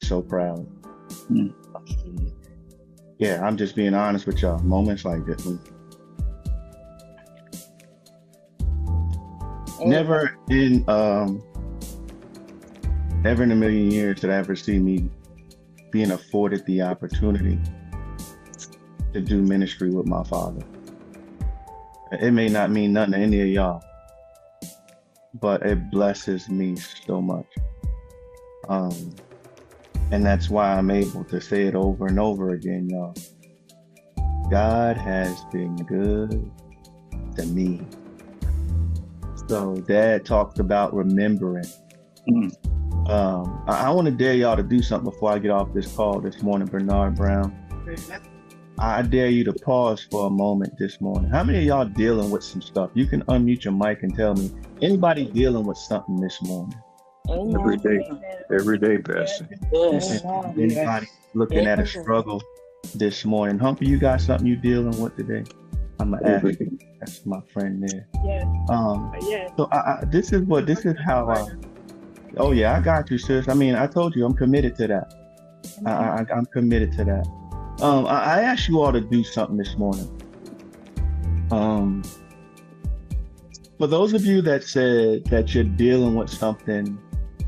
so proud. Mm. Yeah, I'm just being honest with y'all. Moments like this. Never in never in a million years did I ever see me being afforded the opportunity to do ministry with my father. It may not mean nothing to any of y'all, but it blesses me so much. And that's why I'm able to say it over and over again, y'all. God has been good to me. So Dad talked about remembering. I want to dare y'all to do something before I get off this call this morning, Bernard Brown. I dare you to pause for a moment this morning. How many of y'all dealing with some stuff? You can unmute your mic and tell me. Anybody dealing with something this morning? Every day, Pastor. Anybody looking at a struggle this morning? Humpy, you got something you dealing with today? I'm gonna ask you. That's my friend there. So this is how. Oh yeah, I got you, sis. I mean, I told you I'm committed to that. I'm committed to that. I asked you all to do something this morning. For those of you that said that you're dealing with something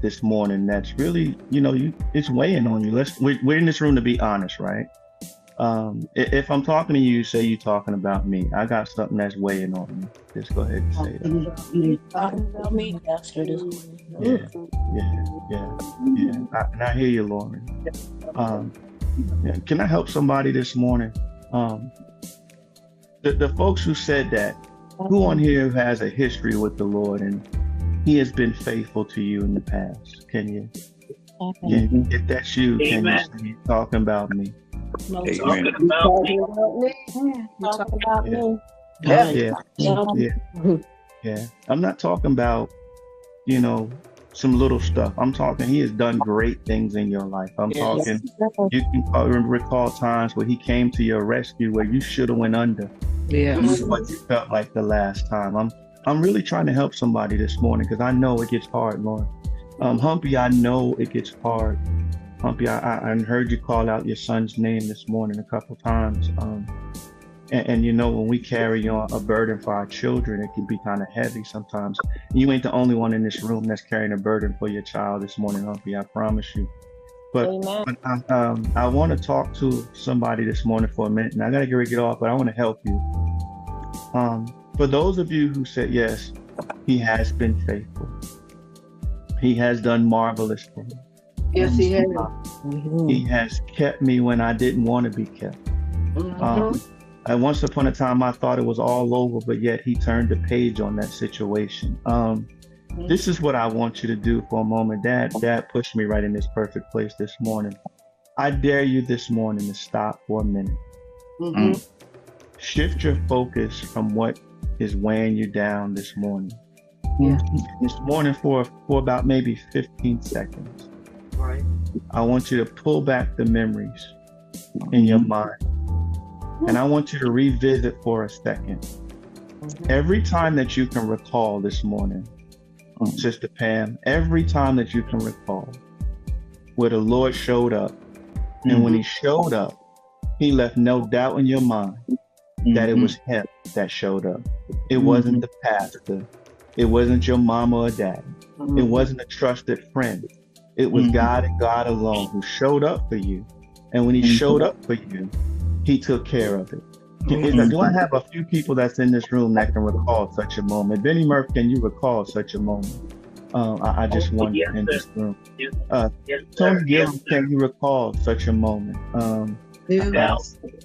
this morning that's really, it's weighing on you. We're in this room to be honest, right? If I'm talking to you, say you're talking about me. I got something that's weighing on me. Just go ahead and say that. You talking about me, Pastor? Yeah. And I hear you, Lauren. Can I help somebody this morning? The folks who said that, who on here has a history with the Lord and He has been faithful to you in the past? Can you? If that's you, can you say you're talking about me? No, Amen. talking about me. Yeah. I'm not talking about, some little stuff. I'm talking, He has done great things in your life. I'm talking, you can recall times where He came to your rescue where you should have went under. Yeah. What you felt like the last time. I'm really trying to help somebody this morning because I know it gets hard, Lauren. Humpy, I know it gets hard. Humpy, I heard you call out your son's name this morning a couple times. And when we carry on a burden for our children, it can be kind of heavy sometimes. You ain't the only one in this room that's carrying a burden for your child this morning, Humpy, I promise you. But I want to talk to somebody this morning for a minute, and I got to get ready to get off, but I want to help you. For those of you who said, yes, He has been faithful. He has done marvelous things. Yes, He has. He has kept me when I didn't want to be kept. And once upon a time, I thought it was all over, but yet He turned the page on that situation. This is what I want you to do for a moment. Dad pushed me right in this perfect place this morning. I dare you this morning to stop for a minute. Shift your focus from what is weighing you down this morning. This morning for about maybe 15 seconds. Right. I want you to pull back the memories in your mind. And I want you to revisit for a second. Every time that you can recall this morning, Sister Pam, every time that you can recall where the Lord showed up, and when He showed up, He left no doubt in your mind that it was Him that showed up. It wasn't the pastor. It wasn't your mama or daddy. It wasn't a trusted friend. It was God and God alone who showed up for you. And when He showed up for you, He took care of it. Do I have a few people that's in this room that can recall such a moment? Benny Murph, can you recall such a moment? I just wonder in this room. Tony Gill, can you recall such a moment?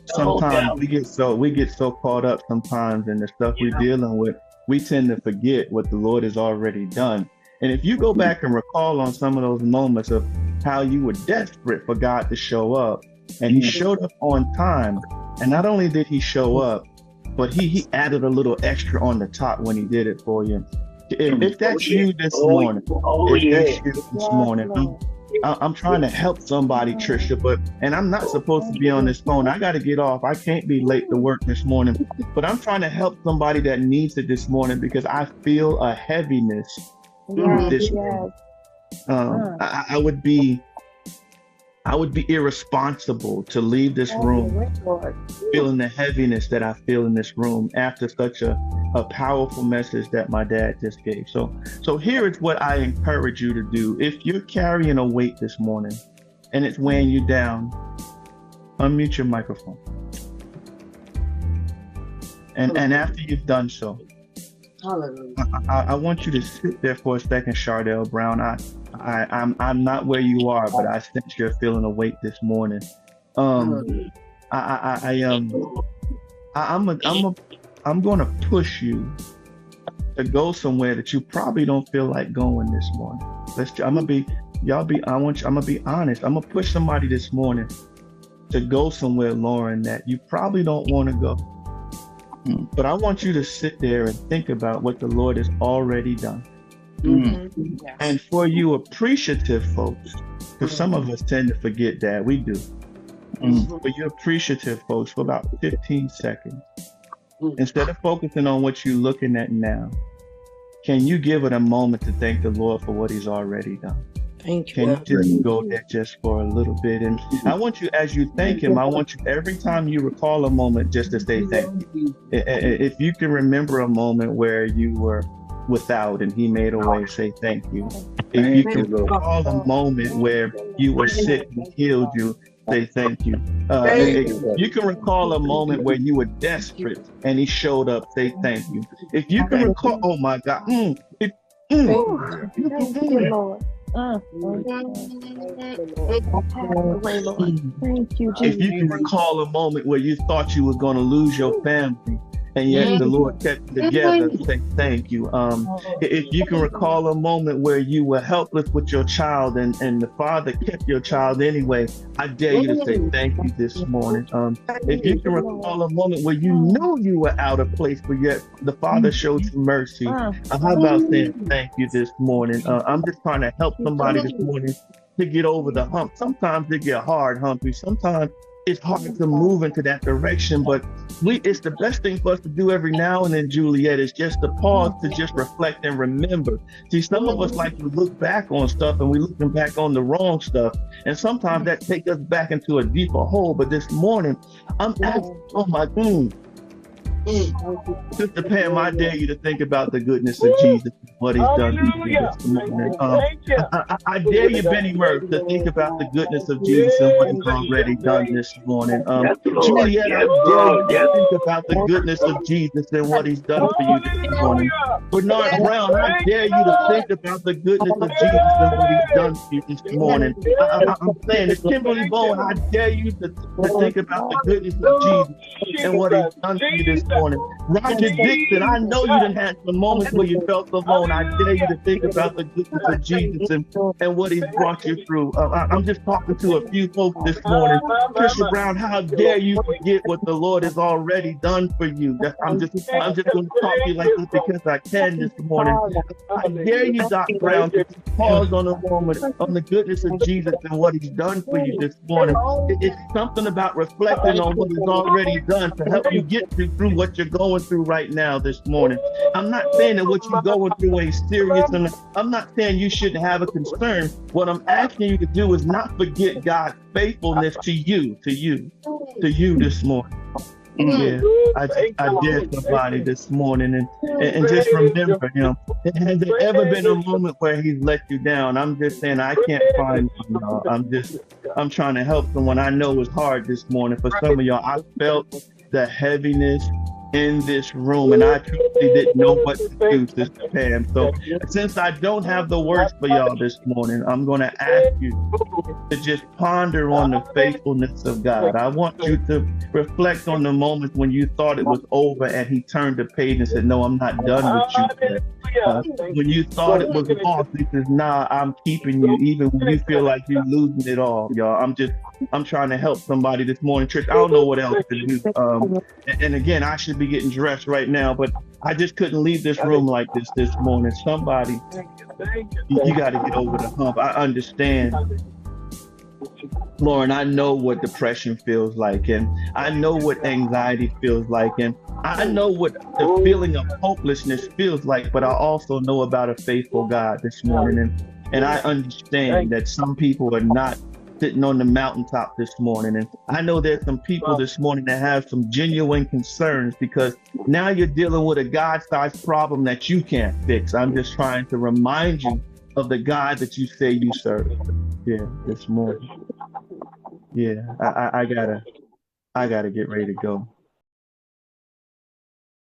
Sometimes we get so caught up sometimes in the stuff we're dealing with, we tend to forget what the Lord has already done. And if you go back and recall on some of those moments of how you were desperate for God to show up, and He showed up on time, and not only did He show up, but he added a little extra on the top when He did it for you. If that's you this morning, I'm trying to help somebody, Trisha, and I'm not supposed to be on this phone. I got to get off. I can't be late to work this morning, but I'm trying to help somebody that needs it this morning because I feel a heaviness this morning. I would be I would be irresponsible to leave this room feeling the heaviness that I feel in this room after such a powerful message that my dad just gave. So here is what I encourage you to do. If you're carrying a weight this morning and it's weighing you down, unmute your microphone. And after you've done so, I want you to sit there for a second, Chardell Brown. I'm not where you are, but I sense you're feeling a weight this morning. I'm going to push you to go somewhere that you probably don't feel like going this morning. I'm gonna be honest. I'm gonna push somebody this morning to go somewhere, Lauren, that you probably don't want to go. But I want you to sit there and think about what the Lord has already done. Mm-hmm. Yes. And for you appreciative folks, because some of us tend to forget that, we do. For you appreciative folks, for about 15 seconds, instead of focusing on what you're looking at now, can you give it a moment to thank the Lord for what he's already done? Thank you. Can you just go there just for a little bit? And I want you, as you thank him, I want you every time you recall a moment just to say thank you. If you can remember a moment where you were without and he made a way, say thank you. If you can recall a moment where you were sick and healed you, say thank you. If you can recall a moment where you were desperate and he showed up, say thank you. If you can recall, oh my God. Thank you, Lord. Thank you, Jesus. If you can recall a moment where you thought you were going to lose your family, and yet the Lord kept you together, say thank you. If you can recall a moment where you were helpless with your child and the Father kept your child anyway, I dare you to say thank you this morning. If you can recall a moment where you knew you were out of place, but yet the Father showed you mercy, how about saying thank you this morning? I'm just trying to help somebody this morning to get over the hump. Sometimes it get hard, Humphrey. Sometimes it's hard to move into that direction, but it's the best thing for us to do every now and then, Juliet, is just to pause, to just reflect and remember. See, some of us like to look back on stuff and we're looking back on the wrong stuff. And sometimes that takes us back into a deeper hole. But this morning, I'm asking, oh my God. Sister Pam, I dare you to think about the goodness of Jesus and what he's done for you this morning. I dare you, Benny Murph, to think about the goodness of Jesus and what he's already done this morning. Juliet, I dare you to think about the goodness of Jesus and what he's done for you this morning. Bernard Brown, I dare you to think about the goodness of Jesus and what he's done for you this morning. I'm saying, it's Kimberly Bowen, I dare you to think about the goodness of Jesus and what he's done for you this morning. Roger Dixon, I know you didn't have some moments where you felt alone. I dare you to think about the goodness of Jesus and what he's brought you through. I'm just talking to a few folks this morning. Trisha Brown, how dare you forget what the Lord has already done for you? I'm just going to talk to you like this because I can this morning. I dare you, Doc Brown, to pause on a moment on the goodness of Jesus and what he's done for you this morning. It's something about reflecting on what he's already done to help you get through what you're going through right now this morning. I'm not saying that what you're going through ain't serious, and I'm not saying you shouldn't have a concern. What I'm asking you to do is not forget God's faithfulness to you this morning. Yeah, I dare somebody this morning and just remember him. Has there ever been a moment where he's let you down? I'm just saying I can't find one, y'all. I'm trying to help someone. I know it's hard this morning for some of y'all. I felt the heaviness in this room, and I truly didn't know what to do, Sister Pam. So since I don't have the words for y'all this morning, I'm going to ask you to just ponder on the faithfulness of God. I want you to reflect on the moments when you thought it was over and he turned the page and said, no, I'm not done with you. When you thought it was lost, he says, nah, I'm keeping you, even when you feel like you're losing it all, y'all. I'm trying to help somebody this morning. Trish, I don't know what else to do. And again, I should be getting dressed right now, but I just couldn't leave this room like this morning. Somebody, you got to get over the hump. I understand. Lauren, I know what depression feels like, and I know what anxiety feels like, and I know what the feeling of hopelessness feels like, but I also know about a faithful God this morning, and I understand that some people are not sitting on the mountaintop this morning. And I know there's some people this morning that have some genuine concerns because now you're dealing with a God-sized problem that you can't fix. I'm just trying to remind you of the God that you say you serve. Yeah, this morning. Yeah, I gotta get ready to go.